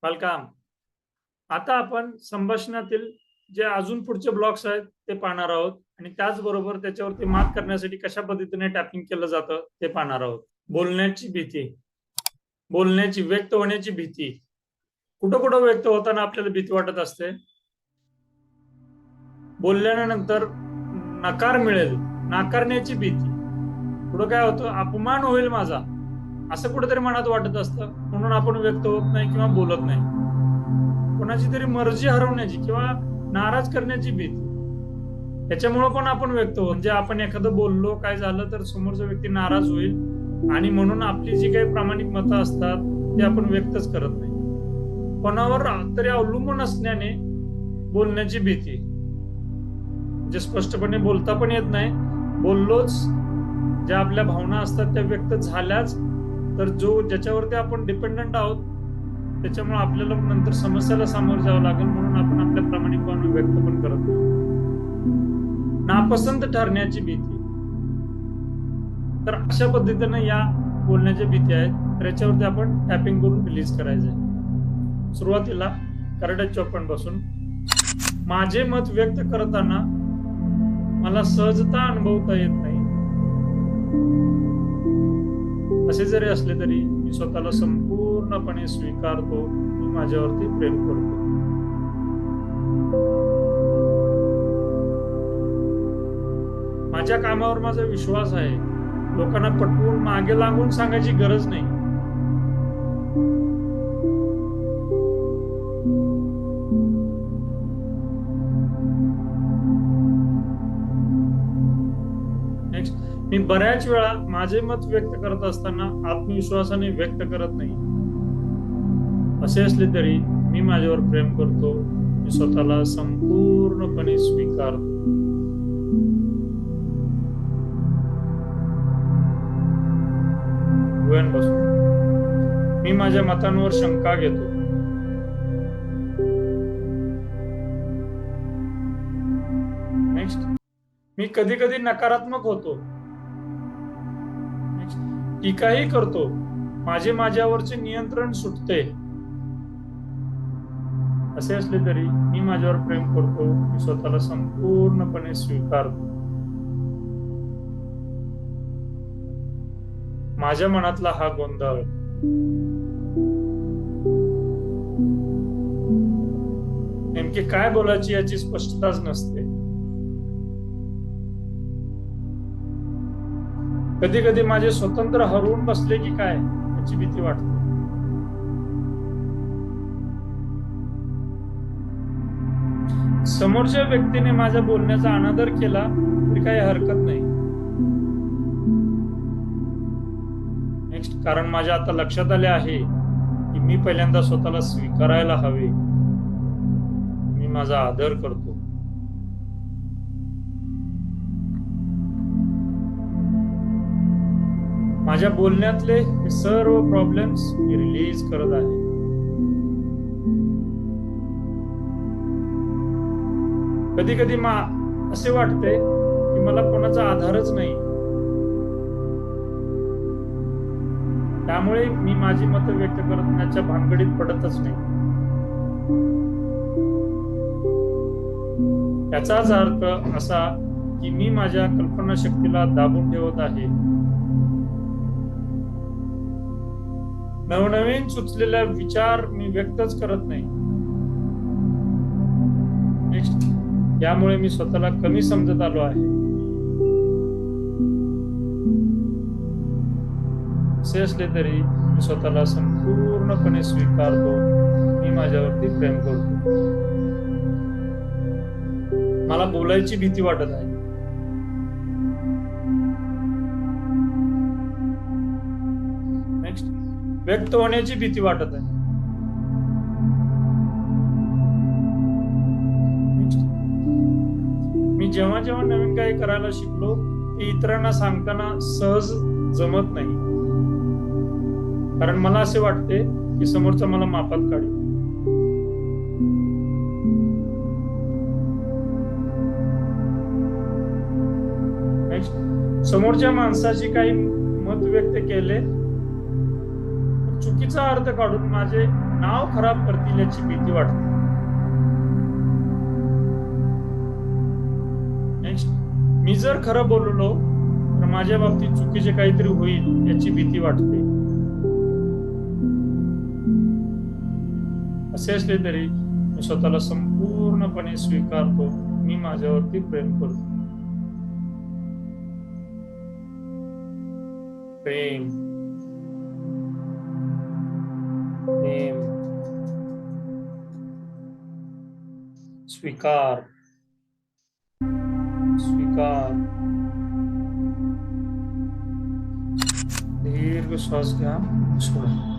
Welcome. आता आपण संभाषणातील जे अजून पुढचे ब्लॉक्स आहेत ते पाहणार आहोत आणि त्याचबरोबर त्याच्यावरती मात करण्यासाठी कशा पद्धतीने टॅपिंग केलं जातं ते पाहणार आहोत. बोलण्याची भीती, बोलण्याची व्यक्त होण्याची भीती. कुठं कुठं व्यक्त होताना आपल्याला भीती वाटत असते. बोलल्यानंतर नकार मिळेल, नाकारण्याची भीती. पुढं काय होतं, अपमान होईल माझा, असं कुठेतरी मनात वाटत असतं, म्हणून आपण व्यक्त होत नाही किंवा बोलत नाही. कोणाची तरी मर्जी हरवण्याची किंवा नाराज करण्याची भीती, त्याच्यामुळे पण आपण व्यक्त होतो. म्हणजे आपण एखादं बोललो, काय झालं तर समोरचा व्यक्ती नाराज होईल आणि म्हणून आपली जी काही प्रामाणिक मतं असतात ते आपण व्यक्तच करत नाही. कोणावर तरी अवलंबून असण्याने बोलण्याची भीती, म्हणजे स्पष्टपणे बोलता पण येत नाही, बोललोच ज्या आपल्या भावना असतात त्या व्यक्त झाल्याच तर ज्याच्यावरती आपण डिपेंडंट आहोत त्याच्यामुळे आपल्याला नंतर समस्याला सामोरं जावं लागेल, म्हणून आपण आपल्या प्रामाणिक भावना व्यक्त पण करत नाही. नापसंत ठरण्याची भीती. तर अशा पद्धतीने या बोलण्याच्या भीती आहेत, तर याच्यावरती आपण टॅपिंग करून रिलीज करायचंय. सुरुवातीला करड्या चौकन बसून माझे मत व्यक्त करताना मला सहजता अनुभवता येत नाही. असे जरी असले तरी मी स्वतःला संपूर्णपणे स्वीकारतो, मी माझ्यावरती प्रेम करतो. माझ्या कामावर माझा विश्वास आहे, लोकांना पटवून मागे लागून सांगायची गरज नाही. नेक्स्ट, मी बऱ्याच वेळा माझे मत व्यक्त करत असताना आत्मविश्वासाने व्यक्त करत नाही. असे असले तरी मी माझ्यावर प्रेम करतो, मी स्वतःला संपूर्णपणे स्वीकारतो. मी माझ्या मतांवर शंका घेतो. नेक्स्ट, मी कधी कधी नकारात्मक होतो. टीकाही करतो, माझ्यावरचे नियंत्रण सुटते. असे असले तरी मी माझ्यावर प्रेम करतो, मी स्वतःला संपूर्णपणे स्वीकारतो. माझ्या मनातला हा गोंधळ, नेमके काय बोलायची याची स्पष्टताच नसते. कधी कधी माझे स्वतंत्र हरवून बसले की काय याची भीती वाटते. समोरच्या व्यक्तीने माझ्या बोलण्याचा अनादर केला तरी काही हरकत नाही. नेक्स्ट, कारण माझ्या आता लक्षात आले आहे की मी पहिल्यांदा स्वतःला स्वीकारायला हवे. मी माझा आदर करतो. माझ्या बोलण्यातले हे सर्व प्रॉब्लेम्स मी रिलीज करत आहे. कधी कधी असे वाटते की मला कोणाचा आधारच नाही, त्यामुळे मी माझी मतं व्यक्त करण्याच्या भानगडीत पडतच नाही. याचाच अर्थ असा की मी माझ्या कल्पनाशक्तीला दाबून ठेवत आहे. नवनवीन सुचलेला विचार मी व्यक्तच करत नाही. नेक्स्ट, यामुळे मी स्वतःला कमी समजत आलो आहे. असे असले तरी मी स्वतःला संपूर्णपणे स्वीकारतो, मी माझ्यावरती प्रेम करतो. मला बोलायची भीती वाटत आहे. नेक्स्ट, व्यक्त होण्याची भीती वाटत आहे. मी जेव्हा जेव्हा नवीन काही करायला शिकलो ते इतरांना सांगताना सहज जमत नाही, कारण मला असे वाटते की समोरचा मला मापात काढेल. समोरच्या माणसाची काही मत व्यक्त केले, चुकीचा अर्थ काढून माझे नाव खराब करतील याची भीती वाटते. नेक्स्ट, मी जर खरं बोललो तर माझ्या बाबतीत चुकीचे काहीतरी होईल याची भीती वाटते. असे असले तरी मी स्वतःला संपूर्णपणे स्वीकारतो, मी माझ्यावरती प्रेम करतो. प्रेम, प्रेम, स्वीकार, स्वीकार. दीर्घ श्वास घ्या, सोडा.